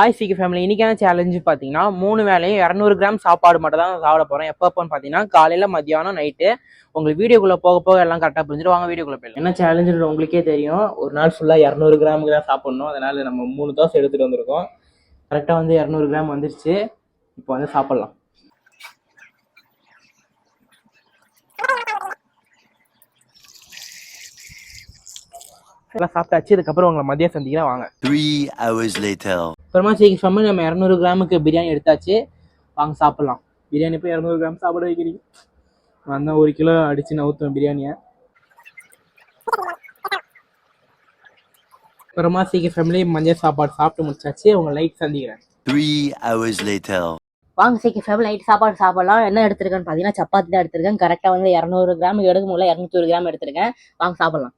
Hi சிக்கு family, இன்னைக்கான challenge பார்த்தீங்கன்னா 3 வேளையும் 200 கிராம் சாப்பாடு மட்டும் தான் சாப்பிட போகிறேன். எப்போன்னு பார்த்தீங்கன்னா காலையில், மத்தியானம், நைட்டு. உங்களுக்கு வீடியோக்குள்ளே போக போக எல்லாம் கரெக்டாக புரிஞ்சுட்டு வாங்க வீடியோக்குள்ளே போயிடலாம். என்ன சேலஞ்சுன்னு உங்களுக்கே தெரியும். ஒரு நாள் ஃபுல்லாக 200 கிராமுக்கு தான் சாப்பிட்ணும். அதனால் நம்ம 3 தோசை எடுத்துகிட்டு வந்திருக்கோம். கரெக்டாக வந்து 200 கிராம் வந்துருச்சு. இப்போ வந்து சாப்பிட்லாம். எல்லாம் சாப்பிட்டாச்சு. இதுக்கப்புறம் உங்களை மதியம் சந்திக்கிறேன் வாங்க. 3 hours later. அப்புறமா சீக்கிரம் சொன்ன நம்ம 200 கிராமுக்கு பிரியாணி எடுத்தாச்சு. வாங்க சாப்பிட்லாம். பிரியாணி போய் 200 கிராம் சாப்பிட வைக்கிறீங்க. நான் தான் 1 கிலோ அடித்து நவுத்துவேன் பிரியாணியை. அப்புறமா சீக்கிரம் ஃபேமிலி மஞ்சள் சாப்பாடு சாப்பிட்டு முடிச்சாச்சு. உங்களை லைட் சந்திக்கிறேன். 3 hours later. வாங்க சீக்கிரம் ஃபேமிலி நைட் சாப்பாடு சாப்பிடலாம். என்ன எடுத்திருக்கேன்னு பார்த்தீங்கன்னா சப்பாத்தி தான் எடுத்திருக்கேன். கரெக்டாக வந்து 200 கிராம் எடுக்க முடியல, 201 கிராம் எடுத்திருக்கேன். வாங்க சாப்பிடலாம்.